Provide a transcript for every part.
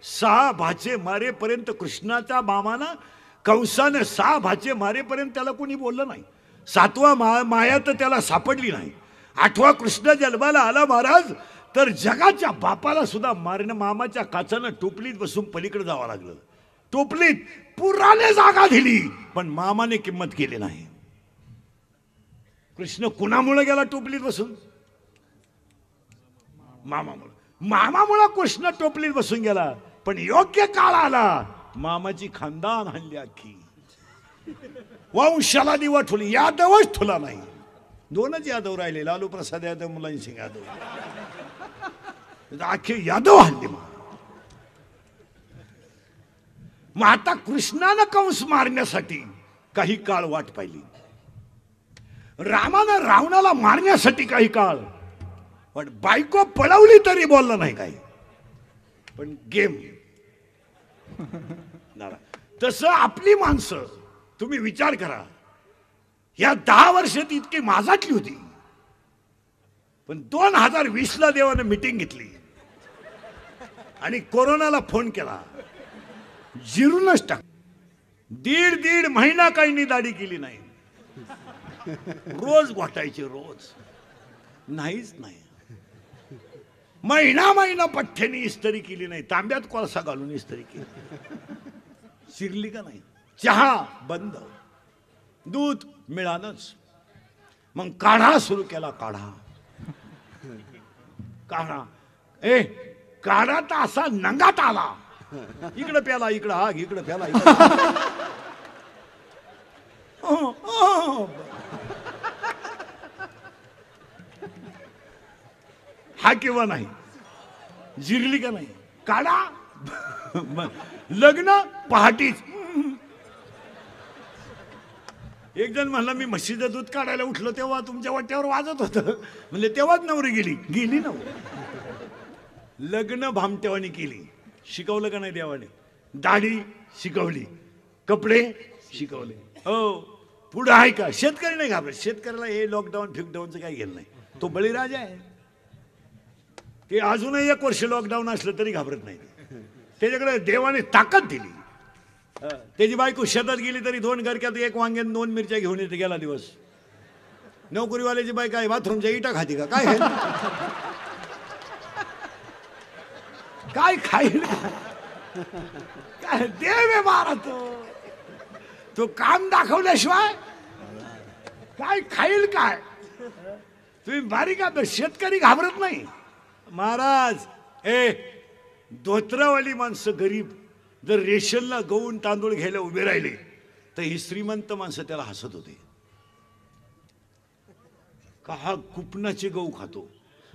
6 भाचे मारेपर्यंत कृष्णाच्या मामानं कंसाने 6 भाचे मारेपर्यंत त्याला कोणी बोललं नाही. 7वा माया तर त्याला सापडली नाही. 8वा कृष्ण जन्माला आला महाराज तर जगाच्या बापाला सुद्धा मारणं मामाच्या काचानं टोपलीत बसून पलीकडे जावं लागलं. टोपलीत पुराने जागा दिली पण मामाने किंमत केली नाही. कृष्ण कुणामुळे गेला टोपलीत बसून? मामामुळे कृष्ण टोपलीत बसून गेला. पण योग्य काळ आला मामाची खानदान हल्ली अख्खी वंशाला दिवा ठुली. यादवच ठुला नाही. 2च यादव राहिले, लालू प्रसाद यादव मुलायम सिंग यादव. अख्खे यादव हल्ली. मग आता कृष्णानं कंस मारण्यासाठी काही काळ वाट पाहिली. रामानं रावणाला मारण्यासाठी काही काळ पण बायको पळवली तरी बोललं नाही काही. पण गेम तसं आपली माणसं तुम्ही विचार करा. या 10 वर्षात इतकी माजाटली होती पण 2020ला देवानं मीटिंग घेतली आणि कोरोनाला फोन केला. जिरूनच टाक. 1.5 महिना काही दाढी केली नाही. रोज वाटायचे रोज नाहीच नाही. महिना पठ्ठ्याने इस्त्री केली नाही. तांब्यात कोळसा घालून इस्त्री केली. शिरली का नाही. चहा बंद. दूध मिळालंच. मग काढा सुरू केला. काढा काढा तर असा नंगात आला. इकडं प्याला इकडं आग इकडं प्याला हा किंवा नाही. जिरली का नाही. काढा. लग्न पहाटीच. एक जण म्हणला मी म्हशीचं दूध काढायला उठलो तेव्हा तुमच्या वाट्यावर वाजत होतं. म्हणजे तेव्हाच नवरी गेली ना. लग्न भामटेवानी केली. शिकवलं का नाही देवाने. दाढी शिकवली. कपडे शिकवले. हो पुढं आहे का. शेतकरी नाही घाबरत. शेतकऱ्याला हे लॉकडाऊन फिकडाऊनचं काही घेणं नाही. तो बळीराजा आहे. ते अजूनही 1 वर्ष लॉकडाऊन असलं तरी घाबरत नाही. त्याच्याकडे देवाने ताकद दिली. त्याची बायको शेतात गेली तरी 2 गरक्यात 1 वांग्यात 2 मिरच्या घेऊन येते. गेला दिवस. नोकरीवाल्याची बाई काय बाथरूमच्या इटा खाती का काय. काय खाईल काय देव मारा. तो काम दाखवल्याशिवाय काय खाईल काय. तुम्ही बारीक. शेतकरी घाबरत नाही महाराज. धोत्रावाली माणसं गरीब जर रेशनला गहू तांदूळ घ्यायला उभे राहिले तर ही श्रीमंत माणसं त्याला हसत होते. का हा कुपनाचे गहू खातो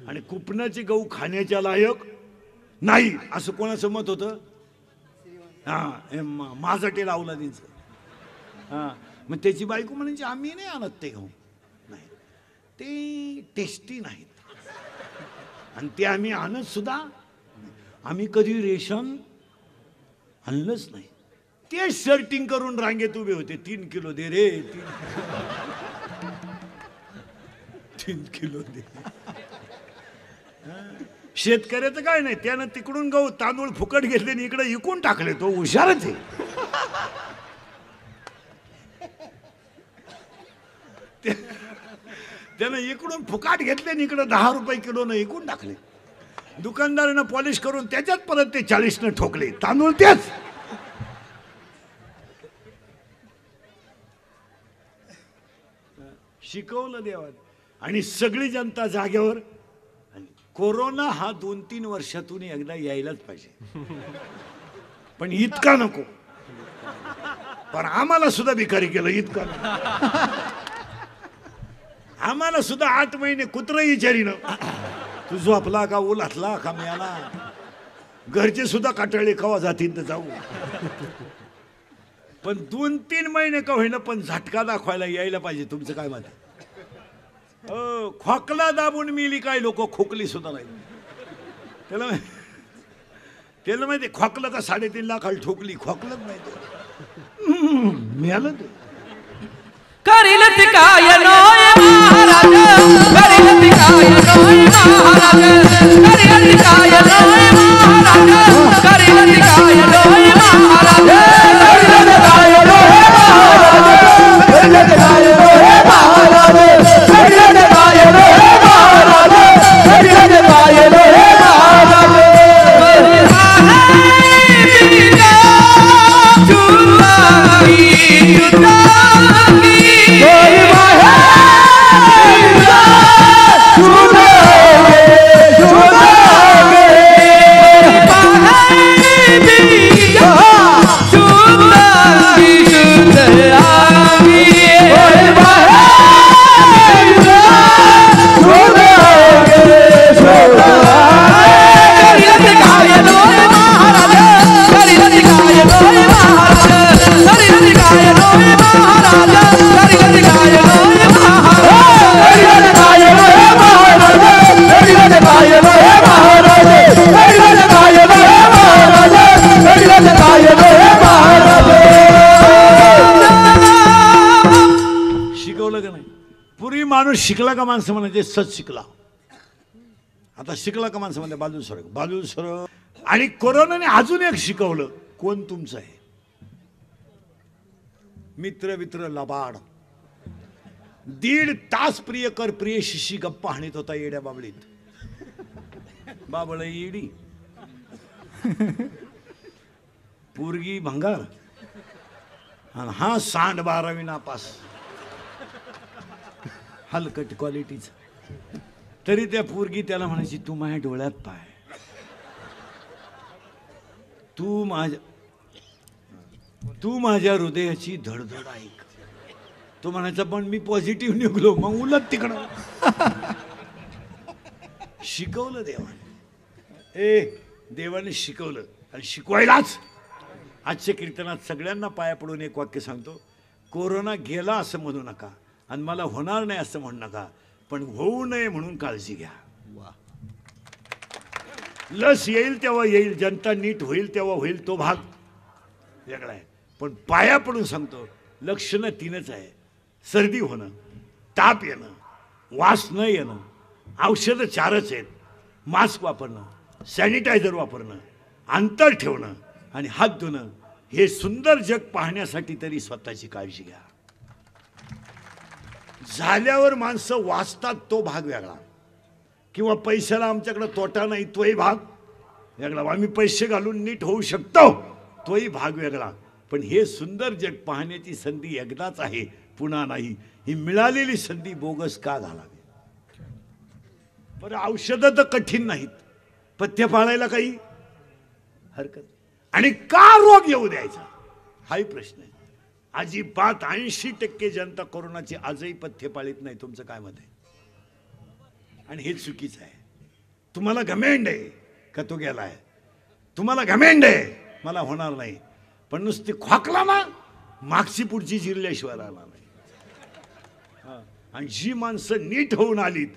आणि कुपनाचे गहू खाण्याच्या लायक नाही असं कोणाचं मत होतं. माझं टेल अवलादींचं. मग त्याची बायको म्हणायची आम्ही नाही आणत ते गहू. नाही ते टेस्टी नाहीत आणि ते आम्ही आणत सुद्धा. आम्ही कधी रेशन आणलंच नाही. ते शर्टिंग करून रांगेत उभे होते. 3 किलो दे रे. 3 किलो दे. शेतकऱ्याचं काय नाही. त्यानं तिकडून गहू तांदूळ फुकट घेतले आणि इकडे इकून टाकले. तो हुशारच आहे. त्यानं इकडून फुकाट घेतले आणि इकडे 10 रुपये किलोनं इकून टाकले. दुकानदारानं पॉलिश करून त्याच्यात परत ते 40नं ठोकले. तांदूळ तेच. शिकवलं देवाने आणि सगळी जनता जागेवर. कोरोना हा 2-3 वर्षातून एकदा यायलाच पाहिजे पण इतका नको. पण आम्हाला सुद्धा भिकारी केलं. इतका आम्हाला सुद्धा 8 महिने कुत्र विचारीनं तू झोपला का उलातला का मिळाला. घरचे सुद्धा काटाळे कवा जातील तर जाऊ. पण 2-3 महिने का होईना पण झटका दाखवायला यायला पाहिजे. तुमचं काय मत. खोकला दाबून मिली काय लोक खोकली सुद्धा नाही. त्याला माहिती खोकलं का 3.5 लाखाला ठोकली. खोकलंच माहिती मिळालं ते. करील ती काय नोय महाराज. करील ती काय नोय महाराज. करील ती काय नोय महाराज. करील ती शिकला का माणसं म्हणायचे सच शिकला. आता शिकला का माणसं म्हणते बाजू सर. आणि कोरोनाने अजून एक शिकवलं, कोण तुमचं आहे. मित्र लबाड. 1.5 तास प्रियकर प्रियशिशी गप्पा हाणीत होता येड्या बाबळीत. बाबळ येडी, पोरगी भंगार, आणि हा सांड 12वी नापास, हलकट क्वालिटीचा. तरी त्या पोरगी त्याला म्हणायची तू माझ्या डोळ्यात पाय, तू माझ्या हृदयाची धडधड ऐक. तो म्हणायचा पण मी पॉझिटिव्ह निघलो. मग उलट तिकडं शिकवलं देवाने. देवाने शिकवलं आणि शिकवायलाच. आजच्या कीर्तनात सगळ्यांना पाया पडून एक वाक्य सांगतो. कोरोना गेला असं म्हणू नका आणि मला होणार नाही असं म्हणू नका, पण होऊ नये म्हणून काळजी घ्या. लस येईल तेव्हा येईल, जनता नीट होईल तेव्हा होईल, तो भाग वेगळा आहे. पण पाया पडून सांगतो, लक्षणं 3च आहे. सर्दी होणं, ताप येणं, वास न येणं. औषधं 4च आहेत. मास्क वापरणं, सॅनिटायझर वापरणं, अंतर ठेवणं आणि हात धुणं. हे सुंदर जग पाहण्यासाठी तरी स्वतःची काळजी घ्या. झाल्यावर माणसं वाचतात तो भाग वेगळा, किंवा पैशाला आमच्याकडे तोटा नाही तोही भाग वेगळा. आम्ही पैसे घालून नीट होऊ शकतो तोही भाग वेगळा. पण हे सुंदर जग पाहण्याची संधी एकदाच आहे, पुन्हा नाही. ही मिळालेली संधी बोगस का घालावी. बरं, औषधं तर कठीण नाहीत, पथ्य पाळायला काही हरकत. आणि का रोग येऊ द्यायचा हाही प्रश्न आहे. अजिबात 80% जनता कोरोनाची आजही पथ्य पाळीत नाही. तुमचं काय मत आहे. आणि हे चुकीचं आहे. तुम्हाला घमेंड आहे का तो गेलाय, तुम्हाला घमेंड आहे मला होणार नाही, पण नुसती खोकला ना मागची पुढची जिरल्याशिवाय राहणार नाही. आणि जी माणसं नीट होऊन आलीत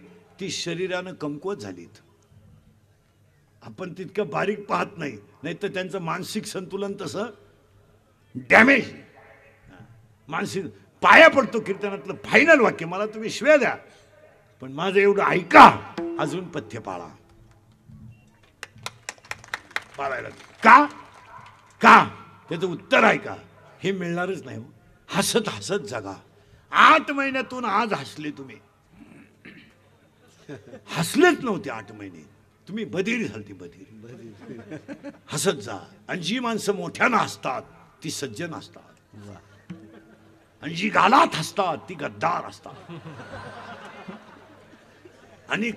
ती शरीरानं कमकुवत झालीत. आपण तितकं बारीक पाहत नाही, नाही तर त्यांचं मानसिक संतुलन तसं डॅमेज. मानसिक पाया पडतो कीर्तनातलं फायनल वाक्य, मला तुम्ही शिव्या द्या पण माझं एवढं ऐका, अजून पथ्य पाळा. पाळायला का का त्याचं उत्तर ऐका. हे मिळणारच नाही. हसत हसत जगा. 8 महिन्यातून आज हसले तुम्ही. हसलेच नव्हते 8 महिने. तुम्ही बधीर झालती, बधीर. हसत जा. आणि जी माणसं मोठ्यानं हसतात ती सज्जन असतात, आणि जी गालात हसतात ती गद्दार असतात. आणि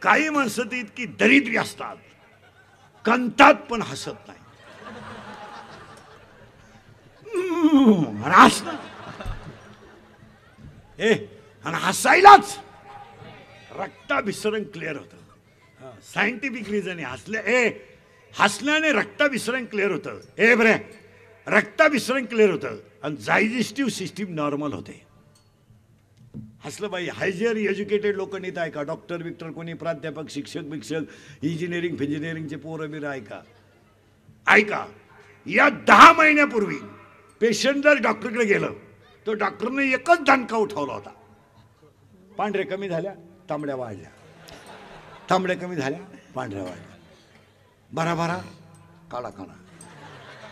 काही माणसं ती इतकी दरिद्री असतात, कंतात पण हसत नाही. आणि हसायलाच रक्ताभिसरण क्लिअर होतं. सायंटिफिक रिझन आहे. हसल्याने रक्ताभिसरण क्लिअर होतं. बरे, रक्ताभिसरण क्लिअर होतं आणि डायजेस्टिव्ह सिस्टीम नॉर्मल होते. हसलं बाई. हायजियर एज्युकेटेड लोक नीट ऐका. डॉक्टर विक्टर कोणी, प्राध्यापक, शिक्षक, इंजिनिअरिंगचे पोरं बिरं ऐका. या 10 महिन्यापूर्वी पेशंट जर डॉक्टरकडे गेलं तर डॉक्टरने एकच दणका उठवला होता. पांढऱ्या कमी झाल्या, तांबड्या वाढल्या. तांबड्या कमी झाल्या, पांढऱ्या वाढल्या. भरा काळा.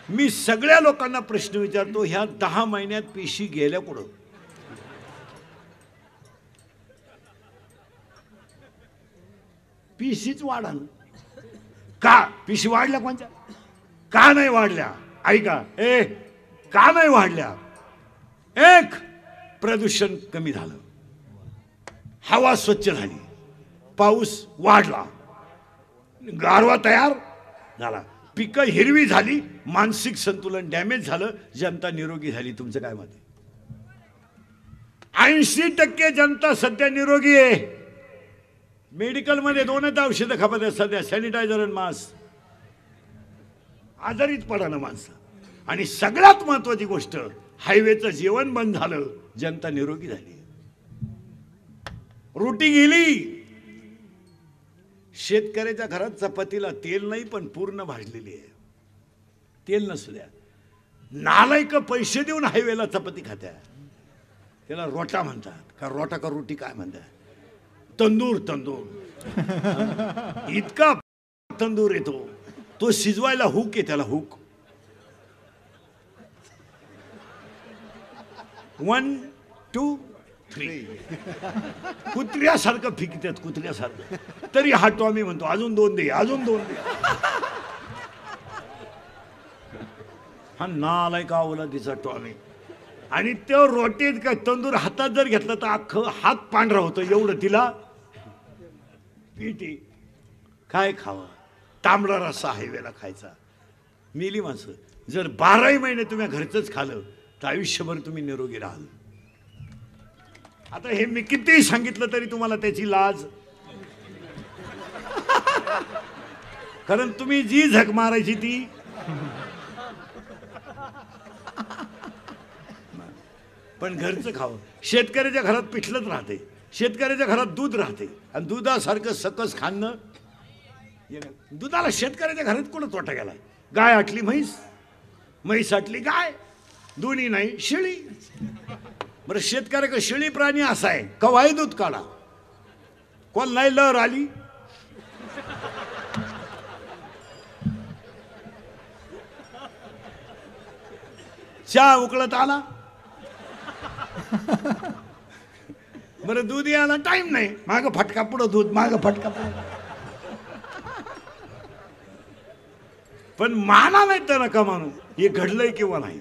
मी सगळ्या लोकांना प्रश्न विचारतो, ह्या 10 महिन्यात पेशी गेल्या कुठं. पिशीच वाढा का. पिशी वाढल्या कोणत्या, का नाही वाढल्या ऐका. का नाही वाढल्या. एक, प्रदूषण कमी झालं, हवा स्वच्छ झाली, पाऊस वाढला, गारवा तयार झाला, पिकं हिरवी झाली, मानसिक संतुलन डॅमेज झालं, जनता निरोगी झाली. तुमचं काय मत आहे. 80% जनता सध्या निरोगी आहे. मेडिकलमध्ये 2च औषधं खपत आहेत सध्या, सॅनिटायझर आणि मास्क. आजारीच पडाना माणसं. आणि सगळ्यात महत्वाची गोष्ट, हायवेचं जेवण बंद झालं, जनता निरोगी झाली. रोटी गेली. शेतकऱ्याच्या घरात चपातीला तेल नाही पण पूर्ण भाजलेली आहे. तेल नसू द्या. नालायक पैसे देऊन हायवेला चपाती खात्या. त्याला रोटा म्हणतात का रोटा का रोटी काय म्हणतात तंदूर इतका तंदूर येतो तो शिजवायला हुक आहे त्याला हुक 1 2 3 कुत्र्यासारखं फिकतात कुत्र्यासारखं तरी हा टॉमी म्हणतो अजून 2 दे अजून 2 दे हा नालाय का औलादीचा टॉमी आणि तो रोटीत काय तंदूर हातात जर घेतला तर अख्खं हात पांढरा होतो एवढं तिला पिटी काय खावं तांबडा रस्सा हायवेला खायचा मिली माणसं जर 12 महिने तुम्ही घरचंच खाल्लं तर आयुष्यभर तुम्ही निरोगी राहाल आता हे मी कितीही सांगितलं तरी तुम्हाला त्याची लाज कारण तुम्ही जी झक मारायची ती पण घरचं खावं शेतकऱ्याच्या घरात पिठलंच राहते शेतकऱ्याच्या घरात दूध राहते आणि दुधासारखं सकस खाणं दुधाला शेतकऱ्याच्या घरात कोण तोटा गेला गाय आटली म्हैस आटली गाय दोन्ही नाही शेळी बरं शेतकऱ्याकडे शेळी प्राणी असा आहे कवाही दूध काढा कोण नाही लहर आली चहा उकळत आला बरं दूध यायला टाइम नाही माग फटका पुढं दूध माग फटका पुढं पण माना नाही तर नका मानू हे घडलंय किंवा नाही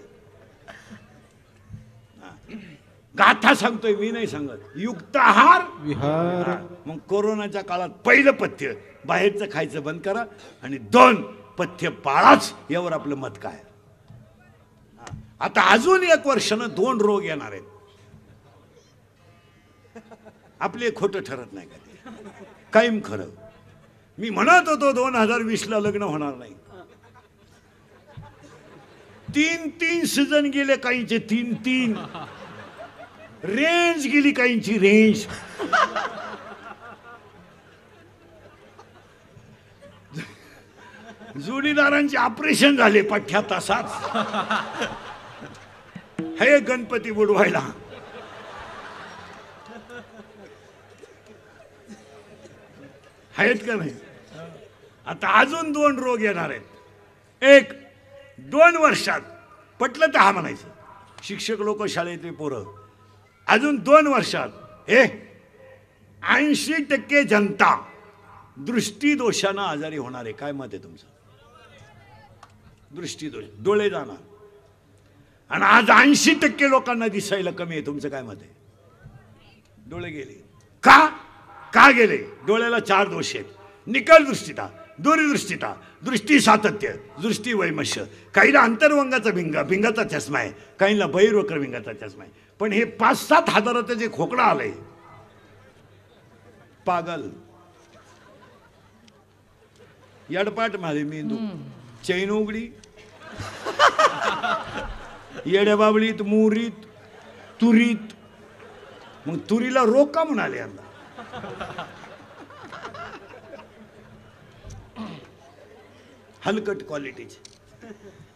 गाथा सांगतोय मी नाही सांगत युक्ताहार विहार मग कोरोनाच्या काळात पहिलं पथ्य बाहेरचं खायचं बंद करा आणि 2 पथ्य पाळाच यावर आपलं मत काय आता अजून 1 वर्षानं 2 रोग येणार आहेत आपले खोटं ठरत नाही का कायम खरं मी म्हणत होतो 2020 ला लग्न होणार नाही 3 सीझन गेले काहींचे 3 रेंज गेली काहींची रेंज जोडीदारांचे ऑपरेशन झाले पठ्या तासात हे गणपती बुडवायला आहेत का नाही आता अजून 2 रोग येणार आहेत एक 2 वर्षात पटलं तर हा म्हणायचं शिक्षक लोक शाळेतले पोरं अजून 2 वर्षात 80% जनता दृष्टीदोषानं आजारी होणार आहे काय मत आहे तुमचं दृष्टीदोष डोळे जाणार आणि आज 80% लोकांना दिसायला कमी आहे तुमचं काय मत आहे डोळे गेले का गेले डोळ्याला 4 दोष आहेत निकल दृष्टीता दूरदृष्टीता दृष्टी सातत्य दृष्टी वैमश्य काहीला अंतर्वंगाचा भिंगाचा चष्मा आहे काहीला बहिर्वक्र भिंगाचा चष्मा आहे पण हे 5-7 हजाराचं जे खोकडा आलंय पागल यडपाट माझे मेंदू चैन उघडी येड्या बाबळीत मोरीत तुरीत मग तुरीला रोग का म्हणाले यांना हलकट क्वालिटीचे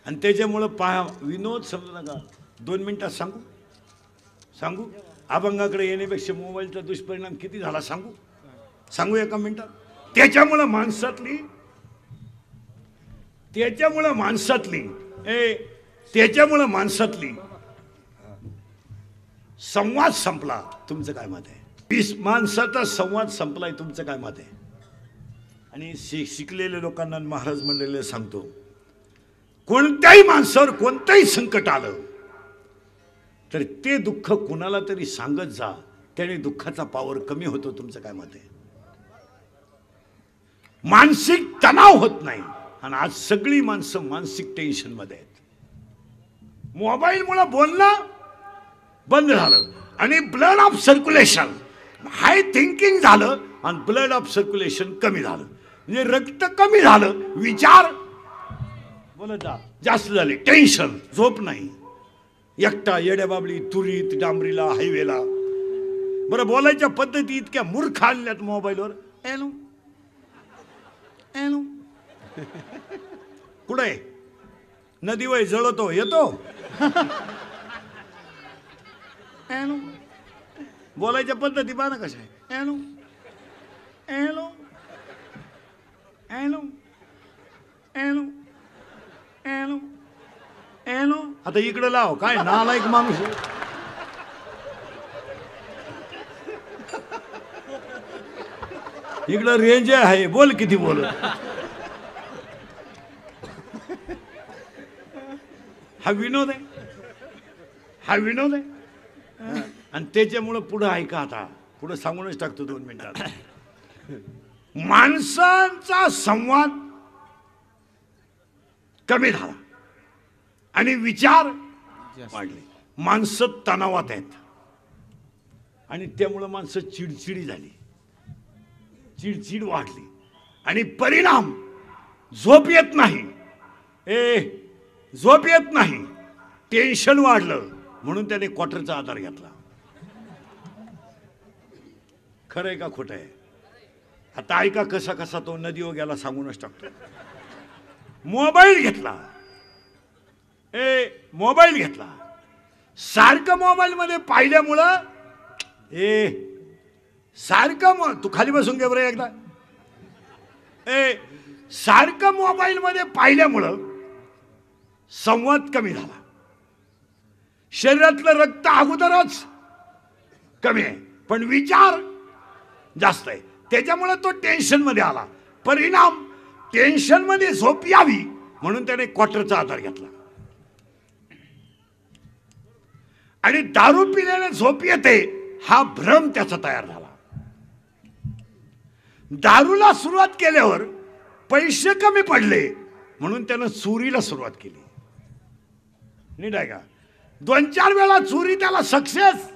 आणि त्याच्यामुळं पहा विनोद समजू नका 2 मिनिटात सांगू अभंगाकडे येण्यापेक्षा मोबाईलचा दुष्परिणाम किती झाला सांगू 1 मिनिटात त्याच्यामुळं माणसातली संवाद संपला तुमचं काय मत आहे माणसाचा संवाद संपलाय तुमचं काय मत आहे आणि शिकलेल्या लोकांना महाराज मंडळीला सांगतो कोणत्याही माणसावर कोणतंही संकट आलं तर ते दुःख कुणाला तरी सांगत जा त्याने दुःखाचा पावर कमी होतो तुमचं काय मत आहे मानसिक तणाव होत नाही आणि आज सगळी माणसं मानसिक टेन्शन मध्ये आहेत मोबाईलमुळे बोलणं बंद झालं आणि blood of circulation high thinking झालं आणि ब्लड ऑफ सर्क्युलेशन कमी झालं म्हणजे रक्त कमी झालं विचार बोलत जास्त झाले टेन्शन झोप नाही एकटा येड्याबाबळी तुरीत डांबरीला हायवेला बरं बोलायच्या पद्धती इतक्या मूर्ख आणल्यात मोबाईलवर एलो एलो कुठे नदी वय जळतो येतो एलो बोलायच्या पद्धती पहा ना कशा आहे. Hello hello hello hello hello hello. आता इकडं लाव. काय नालायक माणूस आहे. इकडं रेंज आहे. बोल किती बोल. हा विनोद आहे. हा विनोद आहे. आणि त्याच्यामुळं पुढं ऐका. आता पुढं सांगूनच टाकतो 2 मिनिटात. माणसांचा संवाद कमी झाला आणि विचार वाढले. माणसं तणावात आहेत आणि त्यामुळं माणसं चिडचिडी झाली, चिडचिड वाढली आणि परिणाम झोप येत नाही. झोप येत नाही. टेन्शन वाढलं म्हणून त्याने क्वार्टरचा आधार घेतला. खरंय का खोटं आहे? आता ऐका कसा कसा तो नदीवर गेला सांगूनच टाकतो. मोबाईल घेतला. मोबाईल घेतला. सारखं मोबाईल मध्ये पाहिल्यामुळं सारखं तू खाली बसून घे बरं एकदा. सारखं मोबाईल मध्ये पाहिल्यामुळं संवाद कमी झाला. शरीरातलं रक्त अगोदरच कमी आहे पण विचार जास्त आहे. त्याच्यामुळे तो टेन्शन मध्ये आला. परिणाम टेन्शन मध्ये झोप यावी म्हणून त्याने क्वार्टरचा आधार घेतला. आणि दारू पिल्याने झोप येते हा भ्रम त्याचा तयार झाला. दारूला सुरुवात केल्यावर पैसे कमी पडले म्हणून त्यानं चोरीला सुरुवात केली. नीट आहे का? 2-4 वेळा चोरी त्याला सक्सेस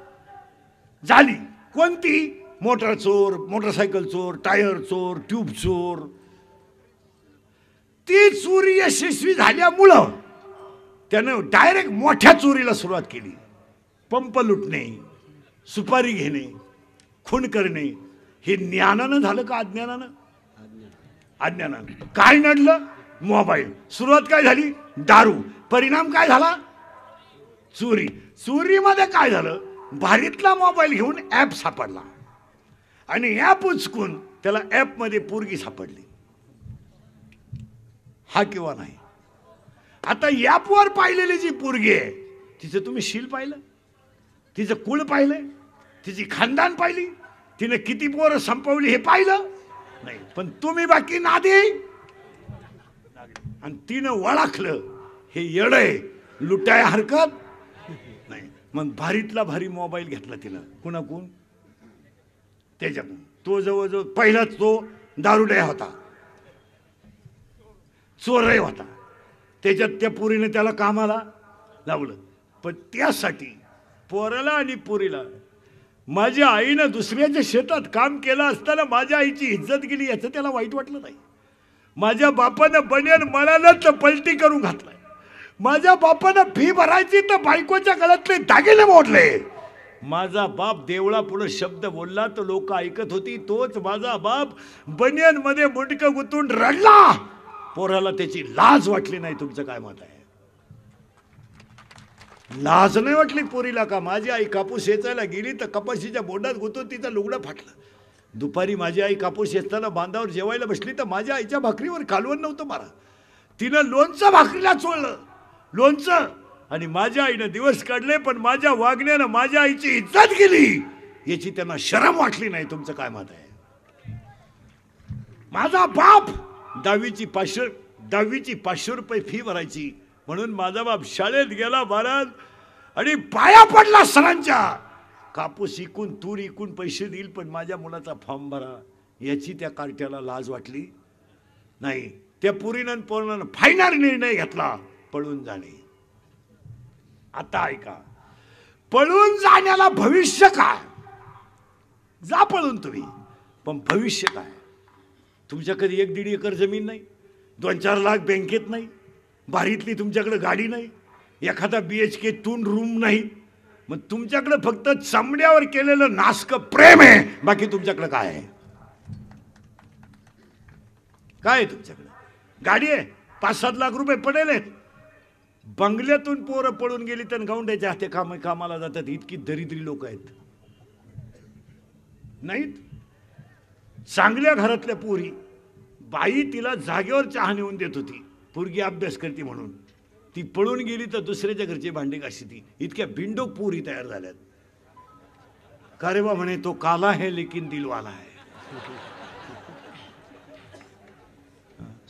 झाली. कोणती? मोटर चोर, मोटरसायकल चोर, टायर चोर, ट्यूब चोर. ती चोरी यशस्वी झाल्यामुळं त्यानं डायरेक्ट मोठ्या चोरीला सुरुवात केली. पंप लुटणे, सुपारी घेणे, खून करणे. हे ज्ञानानं झालं का अज्ञानानं? अज्ञानानं. काय नडलं? मोबाईल. सुरुवात काय झाली? दारू. परिणाम काय झाला? चोरी. चोरीमध्ये काय झालं? भारीतला मोबाईल घेऊन ॲप सापडला आणि ॲप उचकून त्याला ॲप मध्ये पोरगी सापडली. हा किंवा नाही? आता ॲपवर पाहिलेली जी पोरगी आहे तिचं तुम्ही शील पाहिलं? तिचं कुळ पाहिलं? तिची खानदान पाहिली? तिने किती पोरं संपवली हे पाहिलं नाही. पण तुम्ही बाकी नादे. आणि तिनं ओळखलं हे येड आहे, लुटाय हरकत नाही. मग भारीतला भारी मोबाईल घेतला तिनं. कुणाकून? त्याच्याकडून. तो जवळजवळ पहिलाच तो दारुड्या होता, चोरही होता. त्याच्यात त्या पुरीने त्याला कामाला लावलं. पण त्यासाठी पोराला आणि पुरीला माझ्या आईनं दुसऱ्याच्या शेतात काम केलं असताना माझ्या आईची इज्जत गेली याचं त्याला वाईट वाटलं नाही. माझ्या बापानं बनियन मला तर पलटी करून घातलाय. माझ्या बापानं फी भरायची तर बायकोच्या गळ्यातले दागिने मोडले. माझा बाप देवळा पुढे शब्द बोलला तर लोक ऐकत होती. तोच माझा बाप बनियन मध्ये मुंडकं गुंतून रडला. पोराला त्याची लाज वाटली नाही. तुमचं काय मत आहे? लाज नाही वाटली पोरीला का? माझी आई कापूस वेचायला गेली तर कपाशीच्या बोंडात गुंतून तिचं लुगडं फाटलं. दुपारी माझी आई कापूस वेचताना बांधावर जेवायला बसली तर माझ्या आईच्या भाकरीवर कालवण नव्हतं मारा. तिनं लोणचं भाकरीला चोळलं. लोणचं. आणि माझ्या आईनं दिवस काढले पण माझ्या वागण्यानं माझ्या आईची इज्जत गेली याची त्यांना शरम वाटली नाही. तुमचं काय मत आहे? माझा बाप 10वीची 500 रुपये फी भरायची म्हणून माझा बाप शाळेत गेला महाराज आणि पाया पडला सरांच्या. कापूस इकून तूर इकून पैसे देईल पण माझ्या मुलाचा फॉर्म भरा याची त्या कार्ट्याला लाज वाटली नाही. त्या पुरीनं पोरानं फायनल निर्णय घेतला पळून जाणे. आता ऐका, पळून जाण्याला भविष्य काय? जा पळून तुम्ही, पण भविष्य काय? तुमच्याकडे 1-1.5 एकर जमीन नाही, 2-4 लाख बँकेत नाही, बारीतली तुमच्याकडे गाडी नाही, एखादा BHK 2 रूम नाही. मग तुमच्याकडे फक्त चमड्यावर केलेलं नासक प्रेम आहे. बाकी तुमच्याकडे काय आहे? काय आहे तुमच्याकडे? गाडी आहे, 5-7 लाख रुपये पडेल आहेत. बंगल्यातून पोरं पळून गेली तर गावंड्याच्या हाते कामाला जातात. इतकी दरिद्री लोक आहेत. नाहीत. चांगल्या घरातल्या पोरी, बाई तिला जागेवर चहा नेऊन देत होती, पोरगी अभ्यास करते म्हणून. ती पळून गेली तर दुसऱ्याच्या घरचे भांडे घासती. इतक्या बिंडोक पोरी तयार झाल्यात. का रे बा म्हणे, तो काला है लेकिन दिलवाला है.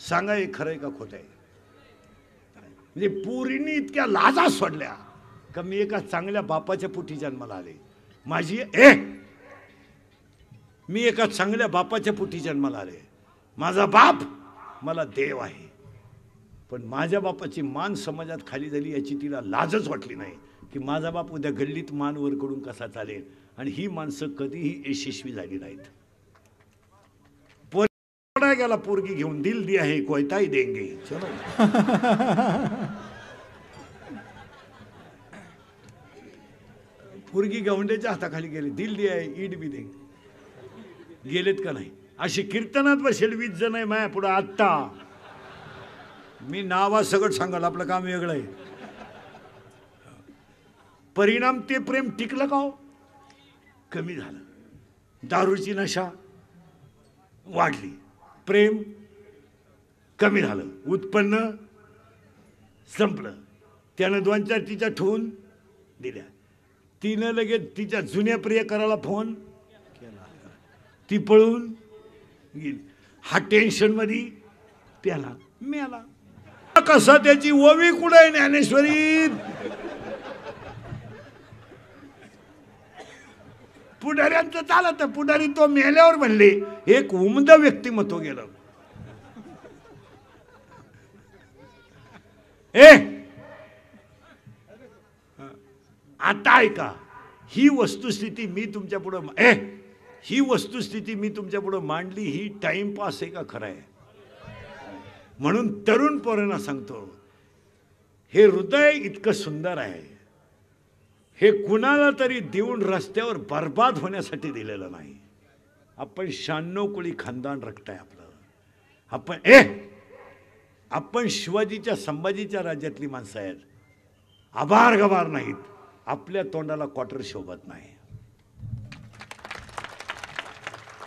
सांगा हे खरंय का खोट आहे? म्हणजे पोरींनी इतक्या लाजा सोडल्या का मी एका चांगल्या बापाच्या पोटी जन्माला आले. मी एका चांगल्या बापाच्या पोटी जन्माला आले. माझा बाप मला देव आहे. पण माझ्या बापाची मान समाजात खाली झाली याची तिला लाजच वाटली नाही की माझा बाप उद्या गल्लीत मान वर कडून कसा चालेल. आणि ही माणसं कधीही यशस्वी झाली नाहीत. गेला पोरगी घेऊन, दिल दिया है कोयता ही देंगे. चलो पोरगी गवंड्याच्या हाताखाली गेली, दिल दिया है ईड बी देंगे. गेलेत का नाही? अशी कीर्तनात बसेल 20 जण आहे माया पुढे. आत्ता मी नावा सगळं सांगाल, आपलं काम वेगळं आहे. परिणाम ते प्रेम टिकलं का हो? कमी झालं. दारूची नशा वाढली, प्रेम कमी झालं, उत्पन्न संपलं. त्यानं 2-4 तिच्या ठेवून दिल्या. तिनं लगेच तिच्या जुन्या प्रियकराला फोन केला, ती पळून गेली. हा टेन्शन मध्ये त्याला मेला. कसा त्याची ओवी कुठे आहे ज्ञानेश्वरी? पुढाऱ्यांचं चालत. पुढारी तो मेल्यावर म्हणले एक उमद व्यक्तिमत्व गेलं. आता ऐका, ही वस्तुस्थिती मी तुमच्या पुढे मांडली. ही टाइमपास आहे का खरं आहे? म्हणून तरुण पोरांना सांगतो, हे हृदय इतकं सुंदर आहे, हे कुणाला तरी देऊन रस्त्यावर बर्बाद होण्यासाठी दिलेलं नाही. आपण 96 कोळी खानदान रक्त आहे आपलं. आपण शिवाजीच्या संभाजीच्या राज्यातली माणसं आहेत. आभार गभार नाहीत. आपल्या तोंडाला क्वार्टर शोभत नाही.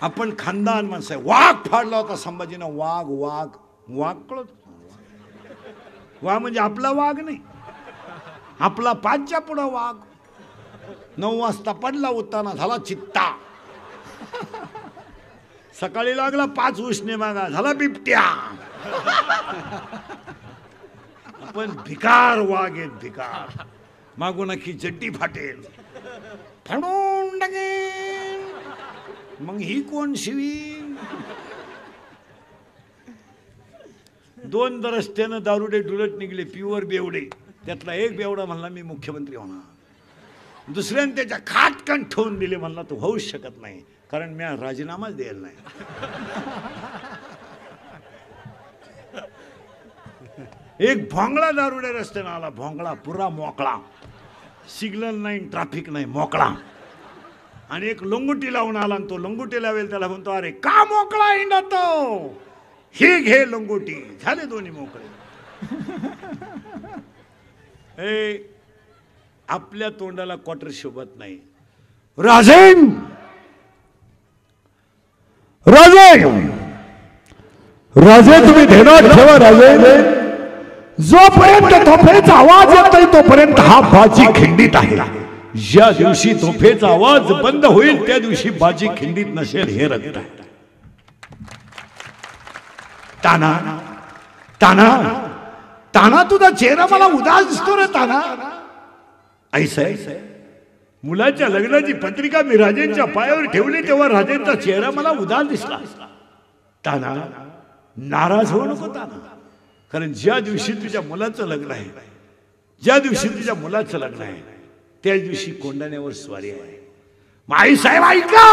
आपण खानदान माणसं आहे. वाघ फाडला होता संभाजीनं. वाघ कळत? वाघ म्हणजे आपला वाघ नाही, आपला 5च्या पुढं वाघ. 9 वाजता पडला, उत्ताना झाला चित्ता. सकाळी लागला 5 उसने मागा, झाला बिबट्या. आपण भिकार वाघ आहेत, भिकार. मागून की चड्डी फाटेल, फाडून टाकेल. मग ही कोण शिवी? 2 रस्त्यानं दारुडे डुलत निघले, प्युअर बेवडे. त्यातला एक बेवडा म्हणला मी मुख्यमंत्री होणार. दुसऱ्याने त्याच्या खाटकन ठेवून दिले, म्हणला तो होऊच शकत नाही, कारण मी राजीनामाच द्यायला नाही. एक भोंगळा दारुडे रस्त्यानं आला, भोंगळा पुरा मोकळा, सिग्नल नाही, ट्रॅफिक नाही, मोकळा. आणि एक लंगुटी लावून आला, आणि तो लंगुटी लावेल त्याला म्हणतो, अरे का मोकळा हिंडा तो, ही घे लंगोटी. झाले दोन्ही मोकळे. आपल्या तोंडाला क्वार्टर शोभत नाही. राजे तुम्ही ध्यानात ठेवा. राजे, जोपर्यंत तोफेचा आवाज येत नाही तोपर्यंत हा बाजी खिंडीत आहे. ज्या दिवशी तोफेचा आवाज बंद होईल त्या दिवशी बाजी खिंडीत नसेल, हे रक्त आहे. ताना ताना ताना, तुझा चेहरा मला उदास दिसतो रे ताना. ऐसा मुलाच्या लग्नाची पत्रिका मी राजेंच्या पायावर ठेवली तेव्हा राजेंचा चेहरा मला उदास दिसला. ताना, नाराज होऊ नको ताना, कारण ज्या दिवशी तुझ्या मुलाचं लग्न आहे, ज्या दिवशी तुझ्या मुलाचं लग्न आहे, त्याच दिवशी कोंडाण्यावर स्वारी आहे. माई साहेब ऐका,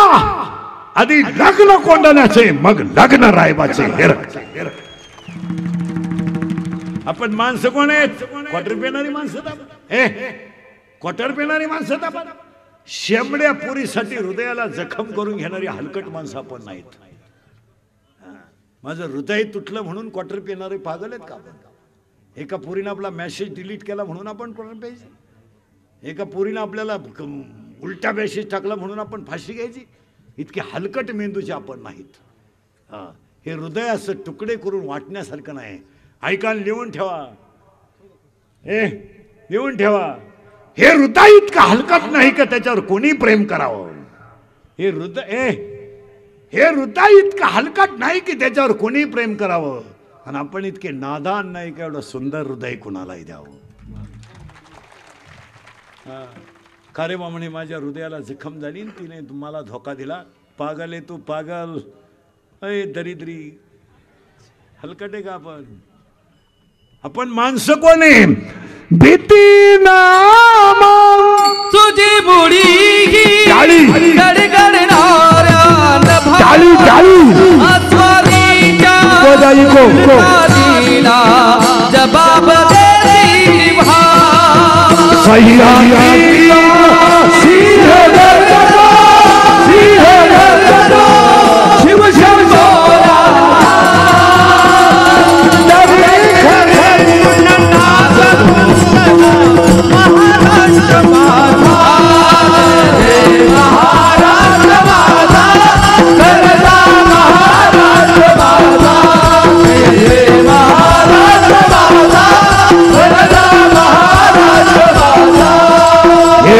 आधी लग्न कोंडाण्याचे, मग लग्न रायबाचे. आपण माणसं कोण आहेत? क्वार्टर पेणारी माणसं. क्वार्टर पेणारी माणसं. शेंबड्या पुरीसाठी हृदयाला जखम करून घेणारी हलकट माणसं आपण नाहीत. माझं हृदय तुटलं म्हणून क्वार्टर पेणारे पागल आहेत का आपण? एका पुरीनं आपला मेसेज डिलीट केला म्हणून आपण क्वार्टर प्यायची? एका पुरीनं आपल्याला उलटा मेसेज टाकला म्हणून आपण फाशी घ्यायची? इतके हलकट मेंदूचे आपण नाहीत. हा, हे हृदय असं तुकडे करून वाटण्यासारखं नाही. ऐका, लिहून ठेवा, लिहून ठेवा. हे हृदय इतकं हलकट नाही का त्याच्यावर कोणी प्रेम करावं. हे हृदय इतकं हलकट नाही की त्याच्यावर कोणी प्रेम करावं. आणि आपण इतके नादान नाही का एवढं सुंदर हृदय कुणालाही द्यावं. कारे म्हणे माझ्या हृदयाला जखम झाली, तिने तुम्हाला धोका दिला. पागल आहे तू, पागल. अय दरिद्री, हलकट आहे का आपण. आपण माणसं कोण आहे. भीती नाम तुझी बुडी गडगडणाऱ्या नभाला जबाब देती शिव शंभोला महाराष्ट्र माझा, महाराष्ट्र माझा, करता महाराष्ट्र माझा, महाराष्ट्र माझा, करता महाराष्ट्र माझा. हे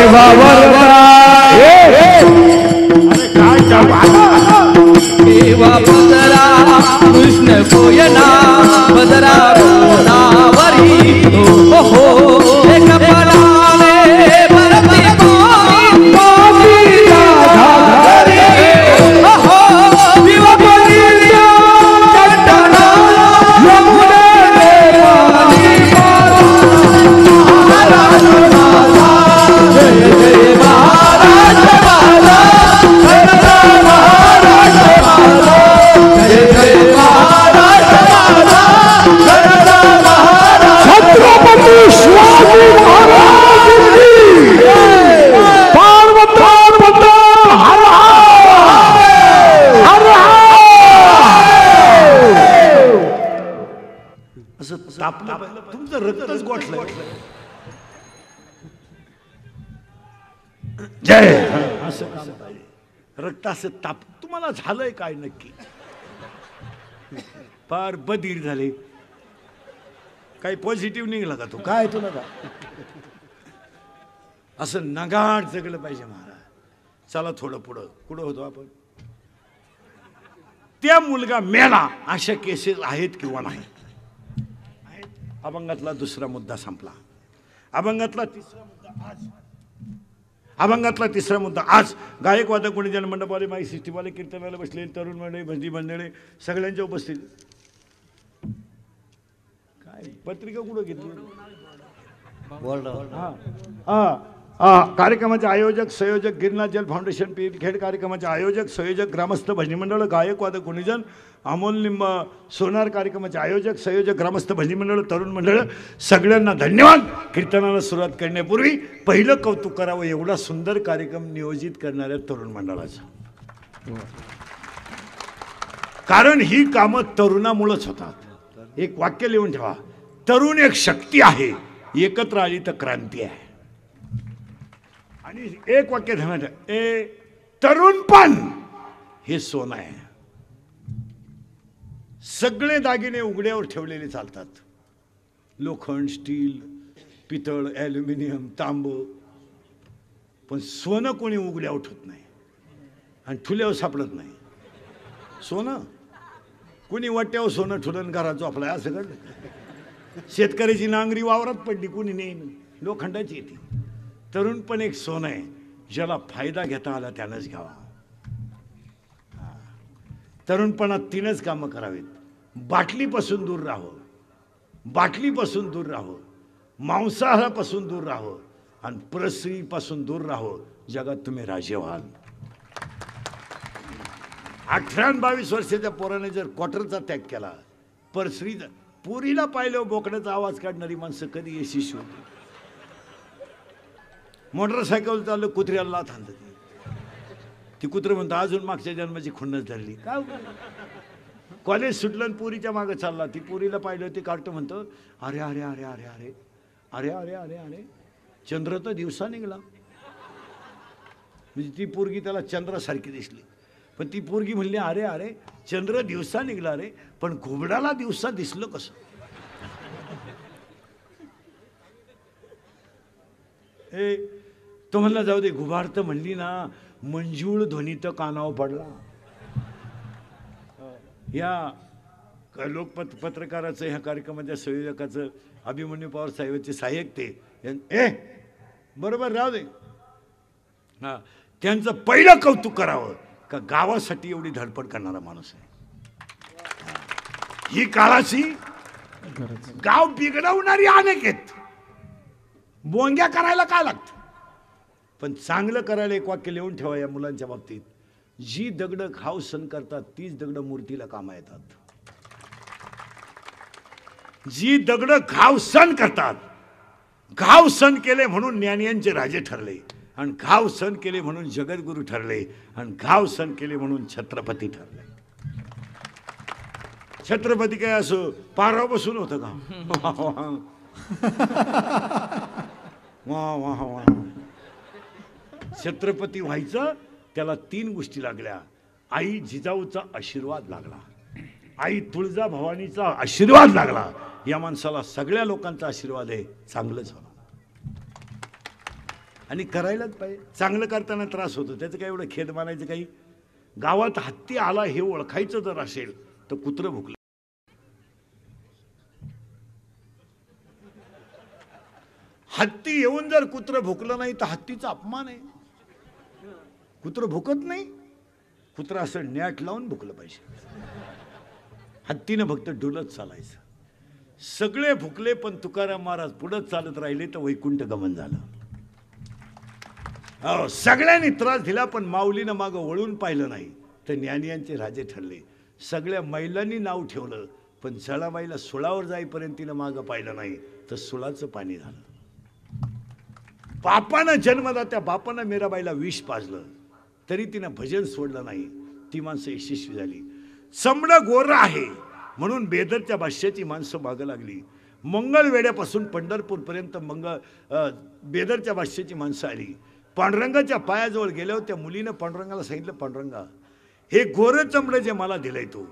देवा पदरा कृष्ण कोयना पदरा गोदावरी हो हो एक पलाने भरती गोवी राधाधरी हो हो विवपरीच्या चट्टाना यमुने पाणी महाराष्ट्र माझा, जय जय महाराष्ट्र माझा, करता महाराष्ट्र माझा, जय जय महाराष्ट्र माझा, करता महाराष्ट्र. छत्रपती शिवाजी महाराज की पार्वती हर हर. असं तापलं तुमचं रक्तच गोठलं. जय. असं काम पाहिजे. रक्त असं ताप. तुम्हाला झालंय काय नक्की. फार बधीर झाले. काही पॉझिटिव्ह निघला का तू. काय तुला का असं नगाट जगलं पाहिजे महाराज. चला थोडं पुढं पुढं होतो आपण. त्या मुलगा मेला अशा केसेस आहेत किंवा नाही. अभंगातला दुसरा मुद्दा संपला. अभंगातला तिसरा मुद्दा आज गायक वादक कोणी जनमंडपवाले माई सिस्टीमवाले कीर्तनाला बसलेले तरुण मंडळी भजनी मंडळी सगळ्यांच्या उपस्थित. काय पत्रिका कुठं घेतली. कार्यक्रमाचे आयोजक संयोजक गिरनार जल फाउंडेशन पीरखेड. कार्यक्रमाचे आयोजक संयोजक ग्रामस्थ भजनी मंडळ गायक वादक गुणीजन अमोल निंब सोनार. कार्यक्रमाचे आयोजक संयोजक ग्रामस्थ भजनी मंडळ तरुण मंडळ सगळ्यांना धन्यवाद. कीर्तनाला सुरुवात करण्यापूर्वी पहिलं कौतुक करावं एवढा सुंदर कार्यक्रम नियोजित करणाऱ्या तरुण मंडळाचं. कारण ही कामं तरुणामुळेच होतात. एक वाक्य लिहून ठेवा. तरुण एक शक्ती आहे, एकत्र आली तर क्रांती आहे. आणि एक वाक्य ध्यानात ठेवा. तरुणपण हे सोनं आहे. सगळे दागिने उघड्यावर ठेवलेले चालतात. लोखंड, स्टील, पितळ, ॲल्युमिनियम, तांब. पण सोनं कोणी उघड्यावर ठेवत नाही आणि ठुल्यावर सापडत नाही. सोनं कोणी वाट्यावर सोनं ठुलन घरात झोपलाय असं घडलं. शेतकऱ्याची नांगरी वावरात पडली कोणी नेईन लोखंडाची येते. तरुण पण एक सोनं आहे. ज्याला फायदा घेता आला त्यानंच घ्यावा. तरुणपणात तीनच कामं करावीत. बाटलीपासून दूर राहावं, बाटलीपासून दूर राहावं, मांसाहारापासून दूर राहावं आणि परस्त्रीपासून दूर राहावं. जगात तुम्ही राजे व्हाल. 18 आणि 22 वर्षाच्या पोराने जर क्वार्टरचा त्याग केला, परस्त्रीचा पुरीला पाहिलं बोकड्याचा आवाज काढणारी माणसं कधी यशस्वी होती. मोटरसायकल चाललं कुत्र्याला लाथ आणतं. ती कुत्र म्हणतं अजून मागच्या जन्माची खुन्नस धरली. काय कॉलेज सुटलं आणि पुरीच्या मागं चालला. ती पुरीला पाहिलं ते काढतं म्हणतं अरे अरे अरे अरे अरे अरे अरे अरे अरे चंद्र तर दिवसा निघाला. म्हणजे ती पोरगी त्याला चंद्रासारखी दिसली. पण ती पोरगी म्हणली, अरे अरे चंद्र दिवसा निघला रे, पण घुबडाला दिवसा दिसलं कसं? तो म्हणला जाऊ दे, घुबाड तर म्हणली ना, मंजूळ ध्वनी तर कानावर पडला. या पत्रकाराचं, ह्या कार्यक्रमाच्या संयोजकाचं, अभिमन्यू पवार साहेबांचे सहाय्यक ते बरोबर राहू दे. हा, त्यांचं पहिलं कौतुक करावं का गावासाठी एवढी धडपड करणारा माणूस आहे. ही काळाची गाव बिघडवणारी अनेक आहेत. बोंग्या करायला काय लागतं, पण चांगलं करायला एक वाक्य लिहून ठेवा या मुलांच्या बाबतीत. जी दगड घाव सण करतात तीच दगड मूर्तीला कामा येतात. जी दगड घाव सण करतात, घाव सण केले म्हणून ज्ञानियांचे राजे ठरले, आणि घाव सण केले म्हणून जगद्गुरू ठरले, आणि घाव सण केले म्हणून छत्रपती ठरले. छत्रपती काय असं पारावर बसून होतं का? वा वा वा. छत्रपती व्हायचं त्याला 3 गोष्टी लागल्या. आई जिजाऊचा आशीर्वाद लागला, आई तुळजाभवानीचा आशीर्वाद लागला. या माणसाला सगळ्या लोकांचा आशीर्वाद आहे. चांगलं झालं आणि करायलाच पाहिजे. चांगलं करताना त्रास होतो, त्याचं काय एवढं खेद मानायचं काही. गावात हत्ती आला हे ओळखायचं जर असेल तर कुत्रं भुकलं. हत्ती येऊन जर कुत्रं भुकलं नाही तर हत्तीचा अपमान आहे. कुत्रं भुकत नाही, कुत्रं असं नॅट लावून भुकलं पाहिजे. हत्तीनं फक्त डुलत चालायचं. सगळे भुकले पण तुकाराम महाराज पुढं चालत राहिले तर वैकुंठ गमन झालं. हो, सगळ्यांनी त्रास दिला पण माऊलीनं मागं वळून पाहिलं नाही तर ज्ञानियांचे राजे ठरले. सगळ्या महिलांनी नाव ठेवलं पण जळाबाईला सुळावर जाईपर्यंत तिनं मागं पाहिलं नाही तर सुळाचं पाणी झालं. बापानं जन्मदात्या बापानं मीराबाईला विष पाजलं तरी तिनं भजन सोडलं नाही. ती माणसं यशस्वी झाली. चमडं गोरं आहे म्हणून बेदरच्या भाष्याची माणसं मागं लागली. मंगळवेड्यापासून पंढरपूरपर्यंत बेदरच्या भाष्याची माणसं आली. पांडुरंगाच्या पायाजवळ गेल्यावर त्या मुलीनं पांडुरंगाला सांगितलं, पांडुरंगा हे गोरं चमडं जे मला दिलंय तू,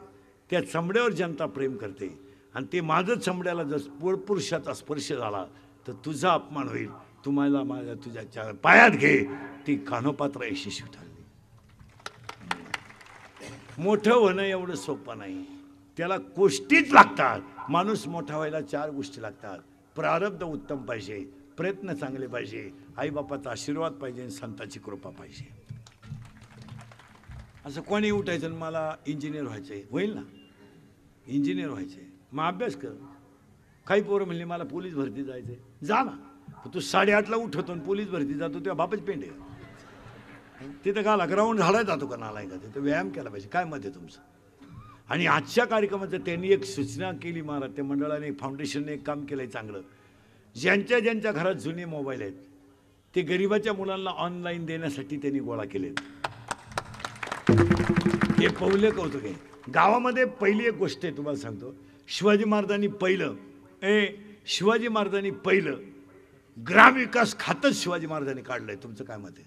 त्या चमड्यावर जनता प्रेम करते आणि ते माझं चमड्याला जर पुरुषाचा स्पर्श झाला तर तुझा अपमान होईल. तुम्हाला माझ्या तुझ्या पायात घे. ती कानोपात्र यशस्वी ठरली. मोठं होणं एवढं सोपं नाही, त्याला गोष्टीच लागतात. माणूस मोठा व्हायला 4 गोष्टी लागतात. प्रारब्ध उत्तम पाहिजे, प्रयत्न चांगले पाहिजे, आईबापाचा आशीर्वाद पाहिजे, संताची कृपा पाहिजे. असं कोणी उठायचं मला इंजिनियर व्हायचंय, होईल ना, इंजिनियर व्हायचंय, मग अभ्यास कर. काही पोरं म्हणले मला पोलीस भरती जायचंय, जा ना. तू 8:30ला उठवतो आणि पोलीस भरती जातो तेव्हा बापच पेंड आहे. तिथं गाला ग्राउंड झाडायला जातो का नालाय का? तिथं व्यायाम केला पाहिजे. काय मत आहे तुमचं? आणि आजच्या कार्यक्रमाचं त्यांनी एक सूचना केली महाराज, त्या मंडळाने फाउंडेशनने एक काम केलंय चांगलं. ज्यांच्या घरात जुने मोबाईल आहेत ते गरिबाच्या मुलांना ऑनलाईन देण्यासाठी त्यांनी गोळा केलेत. हे पाऊले कौतुक आहे. गावामध्ये पहिली एक गोष्ट आहे तुम्हाला सांगतो. शिवाजी महाराजांनी पहिलं ग्रामविकास खातच शिवाजी महाराजांनी काढलंय. तुमचं काय मत आहे?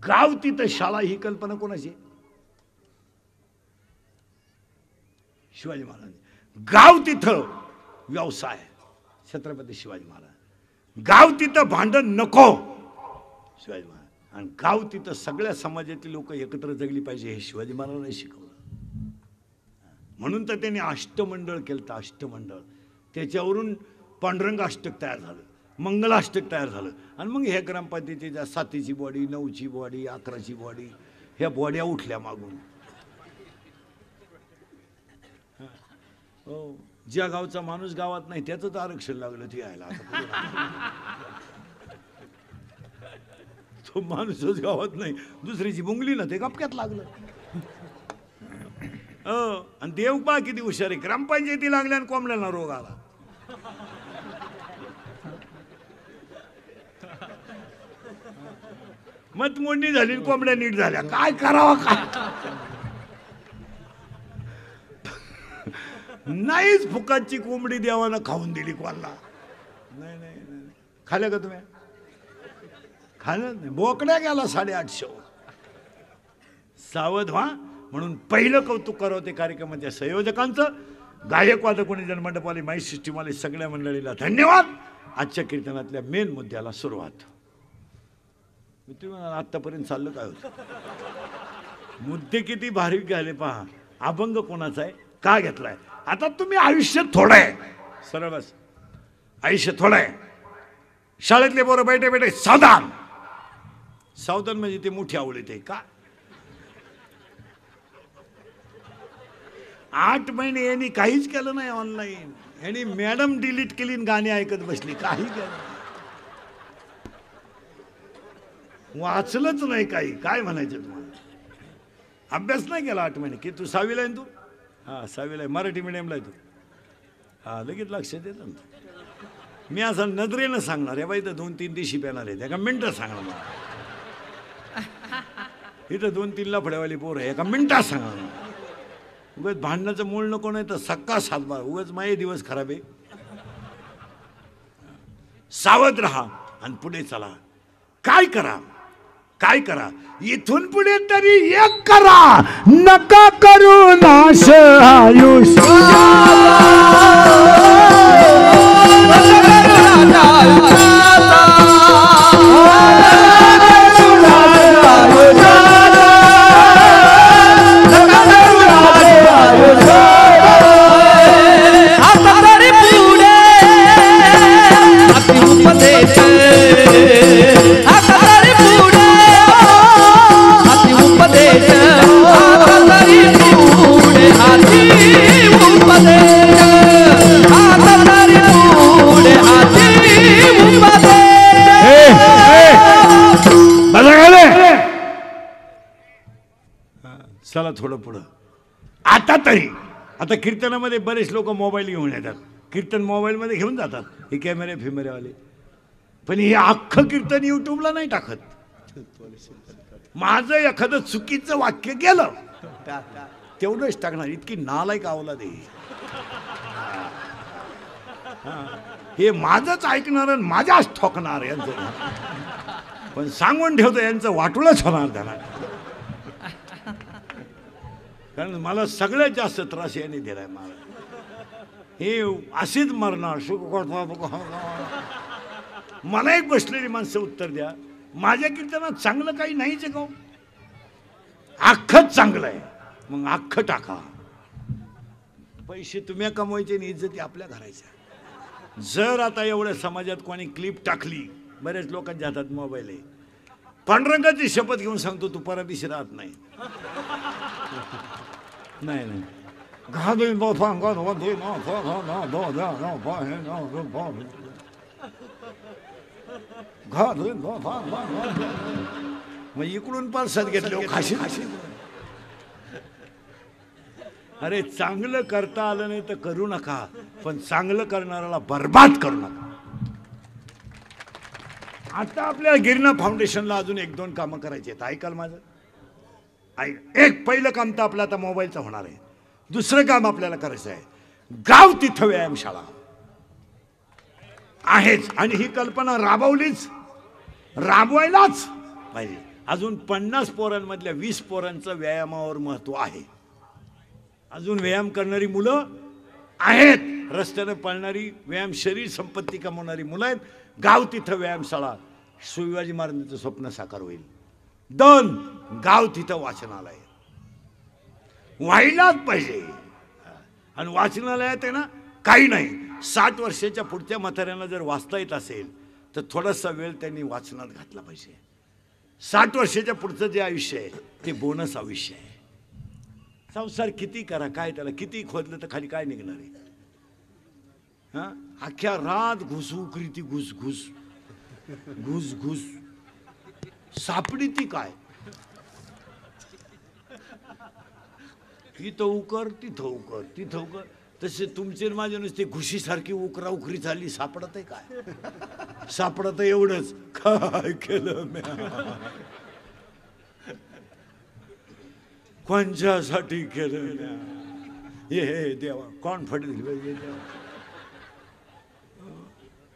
गाव तिथं शाळा ही कल्पना कोणाची? शिवाजी महाराज. गाव तिथं व्यवसाय छत्रपती शिवाजी महाराज. गाव तिथं भांडण नको शिवाजी महाराज. आणि गाव तिथं सगळ्या समाजातील लोक एकत्र जगली पाहिजे हे शिवाजी महाराजांनी शिकवलं. म्हणून तर त्यांनी अष्टमंडळ केलं. अष्टमंडळ त्याच्यावरून पांडुरंग अष्टक तयार झालं, मंगलाष्टक तयार झालं. आणि मग ह्या ग्रामपंचायतीच्या 7ची बॉडी, 9ची बॉडी, 11ची बॉडी, ह्या बॉड्या उठल्या मागून. हो, ज्या गावचा माणूस गावात नाही त्याचं तर आरक्षण लागलं ते यायला. तो माणूसच गावात नाही, दुसरीची बुंगली ना ते गपक्यात लागलं. आणि देव पा किती हुशार आहे. ग्रामपंचायती लागल्या आणि कोंबड्यांना रोग आला. मतमोडणी झाली, कोंबड्या नीट झाल्या. काय करावं काय नाहीच. फुकाटची कोंबडी देवानं खाऊन दिली कोणाला. नाही नाही खाल्या का तुम्ही? खाल्लं नाही. बोकड्या गेला 850. सावध व्हा. म्हणून पहिलं कौतुक करावं ते कार्यक्रमाच्या संयोजकांचं, गायक वादक कोणी जनमंडपवाले, माई सिस्टीमवाले सगळ्या मंडळीला धन्यवाद. आजच्या कीर्तनातल्या मेन मुद्द्याला सुरुवात. आत्तापर्यंत चाललं काय होतं? मुद्दे किती भारी घाले पहा. अभंग कोणाचा आहे, का घेतलाय? आता तुम्ही आयुष्य थोडं आहे, सरळ बस, आयुष्य थोडं आहे. शाळेतले पोरं बैठे बैठे सावधान. सावधान म्हणजे ते मोठी आवडीत आहे का? 8 महिने यांनी काहीच केलं नाही ऑनलाईन. यांनी मॅडम डिलीट केली, गाणी ऐकत बसली, काही केलं वाचलंच नाही काही. काय म्हणायचं तुम्हाला? अभ्यास नाही केला 8 महिने. की तू 6वीला आहे तू? हां 6वीला आहे, मराठी मिडियमला आहे तू. हां लगेच लक्षात येतं ना. मी असं नजरेनं सांगणार आहे बाई, तर 2-3 दिवशी पेणार आहे, एका मिनटात सांगणार मला. इथं 2-3 लफड्यावाली पोरं आहे, एका मिनटात सांगणार. उगाच भांडणाचं मूळ नको, नाही तर सक्का सातबार. उगाच माझे दिवस खराब आहे. सावध राहा आणि पुढे चला. काय करा, काय करा, इथून पुढे तरी एक करा, नका करू नाश आयुष्य. चला थोडं पुढं. आता तरी, आता कीर्तनामध्ये बरेच लोक मोबाईल घेऊन येतात, कीर्तन मोबाईलमध्ये घेऊन जातात, हे कॅमेरे फिमेरेवाले. पण हे अख्खं कीर्तन युट्यूबला नाही टाकत. माझं एखादं चुकीचं वाक्य गेलं तेवढंच टाकणार. इतकी नालायक आवला दे. हे माझंच ऐकणार आणि माझ्याच ठोकणार यांचं. पण सांगून ठेवतो यांचं वाटूळच होणार त्यांना. कारण मला सगळ्यात जास्त त्रास यांनी दिलाय मला. हे अशीच मरणार. मला एक बसलेली माणसं उत्तर द्या, माझ्या कीर्तनात चांगलं काही नाहीच आहे का? अख्खंच चांगलं आहे, मग अख्खं टाका. पैसे तुम्ही कमवायचे आणि इज्जती आपल्या घरायच्या. जर आता एवढ्या समाजात कोणी क्लिप टाकली, बरेच लोकांच्या हातात मोबाईल आहे, पांडुरंगाची शपथ घेऊन सांगतो तू परदेशी राहत नाही. नाही नाही मग इकडून पारसाद घेतले खाशी. अरे चांगलं करता आलं नाही तर करू नका, पण चांगलं करणाऱ्याला बर्बाद करू नका. आता आपल्या गिरणा फाउंडेशनला अजून 1-2 कामं करायची आहेत. ऐकाल माझं? एक पहिलं काम तर आपलं आता मोबाईलचं होणार आहे. दुसरं काम आपल्याला करायचं आहे, गाव तिथं व्यायामशाळा आहेच. आणि ही कल्पना राबवायलाच पाहिजे. अजून 50 पोरांमधल्या 20 पोरांचं व्यायामावर महत्व आहे. अजून व्यायाम करणारी मुलं आहेत, रस्त्यानं पळणारी, व्यायाम शरीर संपत्ती कमवणारी मुलं आहेत. गाव तिथं व्यायामशाळा, शिवाजी महाराजांचं स्वप्न साकार होईल. 2 गाव तिथं वाचनालय व्हायलाच पाहिजे. आणि वाचनालयात आहे ना, काही नाही, 60 वर्षाच्या पुढच्या म्हाताऱ्यांना जर वाचता येत असेल तर थोडासा वेळ त्यांनी वाचनात घातला पाहिजे. 60 वर्षाच्या पुढचं जे आयुष्य आहे ते बोनस आयुष्य आहे. संसार किती करा, काय त्याला किती खोदलं तर खाली काय निघणार आहे? हा, अख्ख्या रात घुसू करीती, घुस घुस घुस घुस सापडी ती काय? इथं उकर, तिथं उकर, तिथं उकर. तसे तुमचे माझ्या नुसते घुशीसारखी उकरा उकरी झाली. सापडत आहे काय? सापडत एवढंच, काय केलं म्या, कोणच्यासाठी केलं म्या, हे देवा कोण फडली.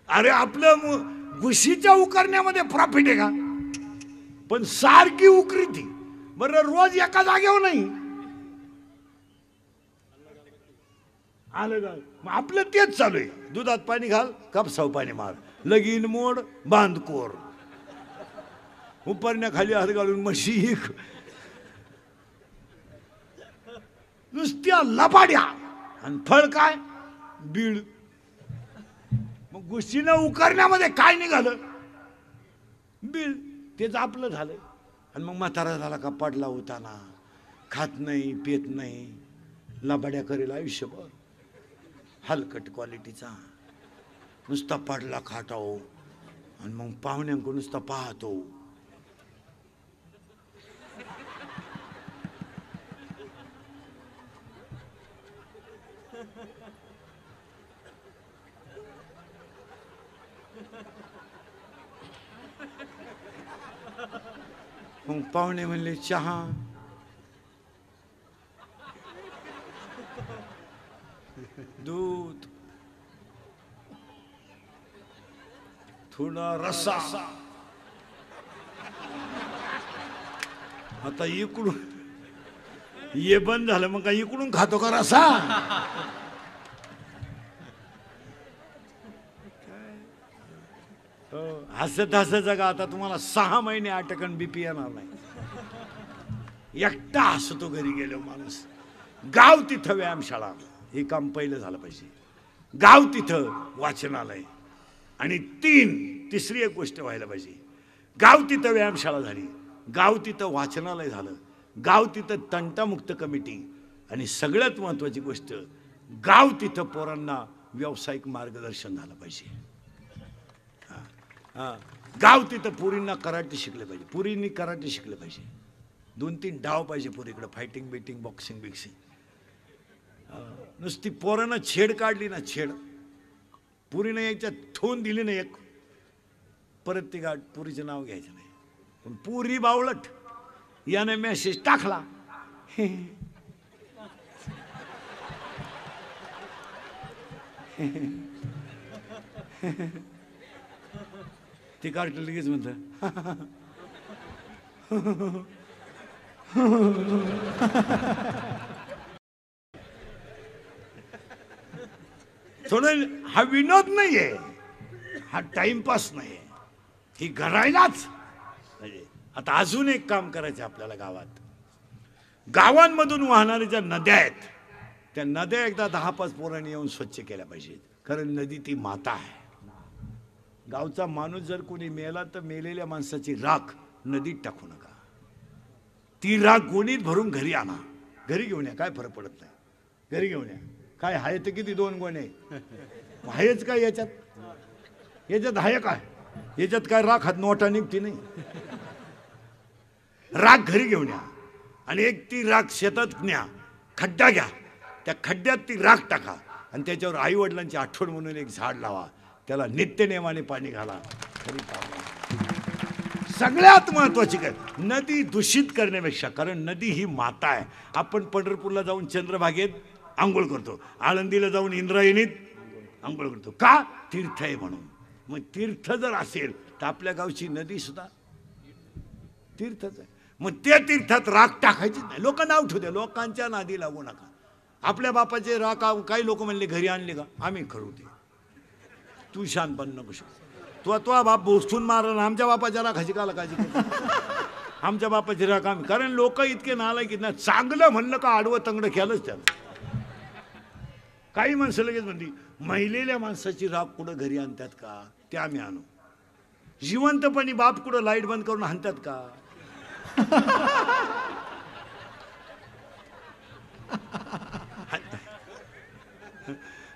अरे आपलं घुशीच्या उकरण्यामध्ये प्रॉफिट आहे का? पण सारखी उकरी ती बरं रोज एका जागेवर नाही आलं का? मग आपलं तेच चालू आहे. दुधात पाणी घाल, कापसाव पाणी मार, लगीन मोड, बांधकोर, उपरण्याखाली हात घालून म्हशी, नुसत्या लपाड्या, आणि फळ काय? बीड. मग गोष्टीनं उकरण्यामध्ये काय निघालं? बीड. तेच आपलं झालं. आणि मग म्हातारा झाला का पडला होताना, खात नाही, पेत नाही, लबाड्या करेल आयुष्यभर, हलकट क्वालिटीचा, नुसता पडला खाटाओ, आणि मग पाहुण्यांकडून नुसता पाहतो. मग पाहुणे म्हणले चहा, दूध, थोडा रस्सा. आता इकडून ये बंद झालं, मग काय इकडून खातो का रस्सा? हसत हसत जगा. आता तुम्हाला 6 महिने अटकन बीपी येणार नाही. एकटा हसतो घरी गेलो माणूस. गाव तिथं व्यायामशाळा, हे काम पहिलं झालं पाहिजे. गाव तिथं वाचनालय, आणि तिसरी एक गोष्ट व्हायला पाहिजे. गाव तिथं व्यायामशाळा झाली, गाव तिथं वाचनालय झालं, गाव तिथं तंटामुक्त कमिटी, आणि सगळ्यात महत्वाची गोष्ट, गाव तिथं पोरांना व्यावसायिक मार्गदर्शन झालं पाहिजे. गाव तिथं पुरींना कराटे शिकले पाहिजे, पुरींनी कराटे शिकले पाहिजे. 2-3 डाव पाहिजे पुरीकडे, फायटिंग बिटिंग, बॉक्सिंग बिक्सिंग. नुसती पोरांना छेड काढली ना, छेड, पुरीनं याच्यात ठोन दिली ना एक, परत ती गाठ पुरीचं नाव घ्यायचं नाही. पण पुरी बावळट, याने मेसेज टाकला, ती कार्ट लगेच म्हणत थोडं. हा विनोद नाहीये, हा टाइमपास नाहीये, ही घरायलाच म्हणजे. आता अजून एक काम करायचं आपल्याला गावात. गावांमधून वाहणाऱ्या ज्या नद्या आहेत, त्या नद्या एकदा 10-5 पोरांनी येऊन स्वच्छ केल्या पाहिजेत. कारण नदी ती माता आहे. गावचा माणूस जर कोणी मेला तर मेलेल्या माणसाची राख नदीत टाकू नका. ती राख गोणीत भरून घरी आणा, घरी घेऊन या, काय फरक पडत नाही. घरी घेऊन या. काय आहे तर किती 2 गोणे आहेच काय याच्यात? याच्यात आहे काय? याच्यात काय राख हात नोटा निघती नाही. राख घरी घेऊन या, आणि एक ती राख शेतात न्या, खड्डा घ्या, त्या खड्ड्यात ती राख टाका, आणि त्याच्यावर आई वडिलांची आठवण म्हणून एक झाड लावा, त्याला नित्यनेमाने पाणी घाला. सगळ्यात महत्वाची काय, नदी दूषित करण्यापेक्षा, कारण नदी ही माता आहे. आपण पंढरपूरला जाऊन चंद्रभागेत आंघोळ करतो, आळंदीला जाऊन इंद्रायणीत आंघोळ करतो, का? तीर्थ आहे म्हणून. मग तीर्थ जर असेल तर आपल्या गावची नदी सुद्धा तीर्थच आहे. मग त्या तीर्थात राख टाकायची नाही. लोक नाव ठेवते, लोकांच्या नादी लागू नका. आपल्या बापाचे राख काही लोक म्हणले घरी आणले का, आम्ही करू ते, तू शानपण नको शकतो. तो बाप बोसून मारला, आमच्या बापाच्या राखाची काला काळजी करतो. आमच्या बापाची राख आम्ही, कारण लोक इतके नालायक आहेत ना, चांगलं म्हणलं का आडवं तंगडं केलंच त्याला. काही माणसं लगेच म्हणते महिलेल्या माणसाची राख कुठं घरी आणतात का, ते आम्ही आणू. जिवंतपणी बाप कुठं लाईट बंद करून आणतात का?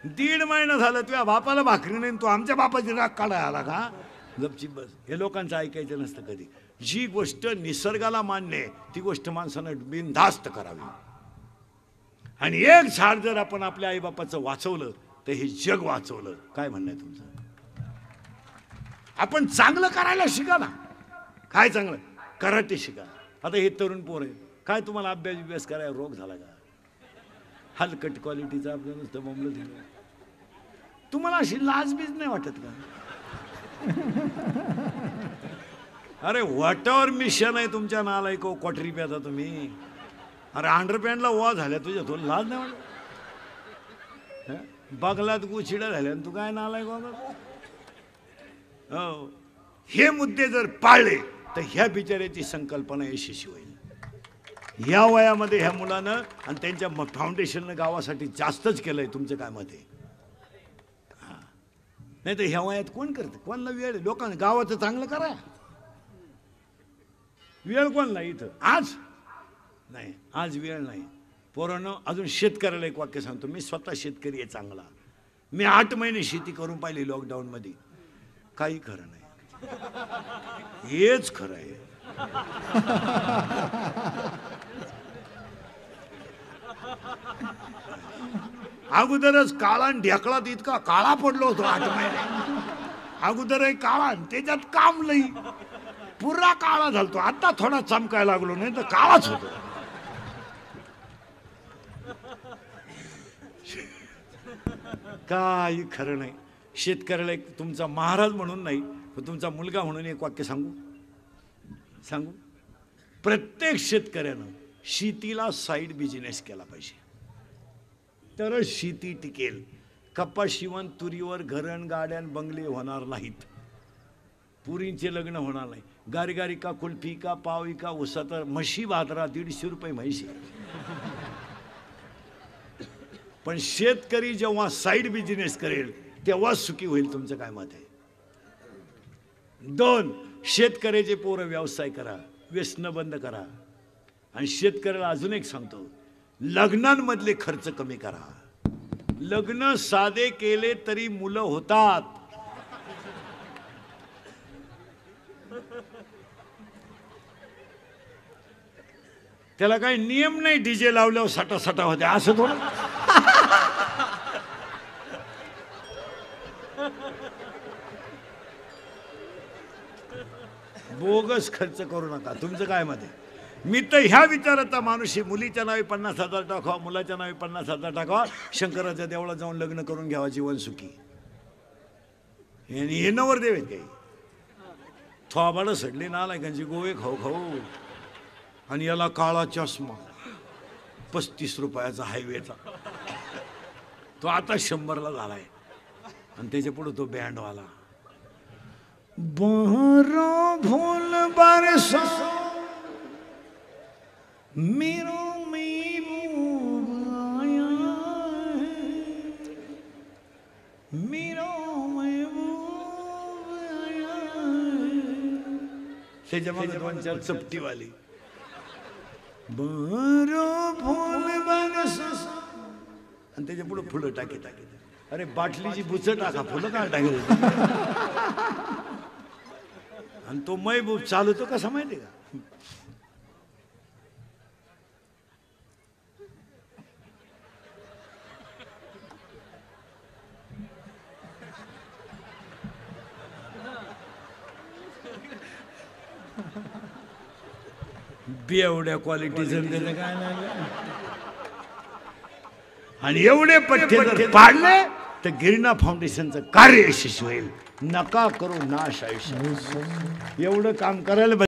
दीड महिना झाला तुझ्या बापाला भाकरी नाही, तू आमच्या बापाची राख काढायला आला का? गपचीप बस. हे लोकांचं ऐकायचं नसतं कधी. जी गोष्ट निसर्गाला मान्य आहे ती गोष्ट माणसानं बिनधास्त करावी. आणि एक झाड जर आपण आपल्या आईबापाचं वाचवलं तर हे जग वाचवलं. काय म्हणणं आहे तुमचं? आपण चांगलं करायला शिका ना. काय चांगलं? कराटे शिका. आता हे तरुण पोर आहे, काय तुम्हाला अभ्यास करायला रोग झाला का? हलकट क्वालिटीचा आपलं नुसतं बोंबलं दिलं. तुम्हाला अशी लाजबीज नाही वाटत का? अरे व्हॉटएव्हर मिशन आहे तुमच्या नालायको क्वाटरी प्याचा तुम्ही. अरे अंडरपॅन्टला वा झाल्या तुझ्या तो लाज नाही वाटत. बगलात गुचिड्या झाल्या तू काय नालायको. हो हे मुद्दे जर पाळले तर ह्या बिचाऱ्याची संकल्पना यशस्वी होईल. ह्या वयामध्ये ह्या मुलानं आणि त्यांच्या फाउंडेशननं गावासाठी जास्तच केलंय. तुमचं काय मत आहे? नाही तर ह्या वयात कोण करतं? कोणाला वेळ आहे? लोकांना गावाचं चांगलं करा. वेळ कोणला इथं आज नाही. आज वेळ नाही पोरांनो. अजून शेतकऱ्याला एक वाक्य सांगतो. मी स्वतः शेतकरी आहे चांगला. मी 8 महिने शेती करून पाहिली लॉकडाऊनमध्ये. काही खरं नाही. हेच खरं आहे. अगोदरच काळा ढेकळात इतका काळा पडलो होतो 8 महिने अगोदर. काळा त्याच्यात काम लई पुरा काळा झालतो. आता थोडा चमकायला लागलो नाही तर काळाच होतो. काही खरं नाही. शेतकऱ्याला एक तुमचा महाराज म्हणून नाही पण तुमचा मुलगा म्हणून एक वाक्य सांगू. प्रत्येक शेतकऱ्यानं शेतीला साईड बिझनेस केला पाहिजे तरच शेती टिकेल. कपाशिवण तुरीवर घरण गाड्यान बंगले होणार नाहीत. पुरींचे लग्न होणार नाही. गारी का कुल्फी का पावी का उसा तर म्हशी बाजारा 150 रुपये म्हशी. पण शेतकरी जेव्हा साईड बिझनेस करेल तेव्हा सुखी होईल. तुमचं काय मत आहे? 2 शेतकऱ्याचे पोरं व्यवसाय करा. व्यसन बंद करा. आणि शेतकऱ्याला अजून एक सांगतो. लग्नांमधले खर्च कमी करा. लग्न साधे केले तरी मुलं होतात. त्याला काही नियम नाही. डीजे लावल्यावर सटा होते असं थोडं. बोगस खर्च करू नका. तुमचं काय मत आहे? मी तर ह्या विचाराचा माणूस आहे. मुलीच्या नावे 50,000 टाकावा, मुलाच्या नावे 50,000 टाकावा. शंकराच्या देवळात जाऊन लग्न करून घ्यावा. जीवन सुखी. हे नवरदेव आहेत काही थोबाडं सडले नालायकांची गोवे खाऊ. आणि याला काळा चष्मा 35 रुपयाचा हायवेचा. तो आता 100ला झालाय. आणि त्याच्या पुढे तो बँडवाला. बारा भूल बरसा मेरो महबूब आया मेरो महबूब आया. त्याच्या मागे 2-4 चपटीवाली. बारा भूल बरसा आणि त्याच्या पुढे फुलं टाके. अरे बाटलीची बुच टाका. फुलं काय टाकेल? आणि तो महबूब चालवतो कसा माहिती का? एवढ्या क्वालिटीचं त्याचं काय नाही. आणि एवढे पठ्य जर पाडले तर गिरणा फाउंडेशनचं कार्य यशस्वी होईल. नका करू नाश आयुष्य. एवढं काम करायला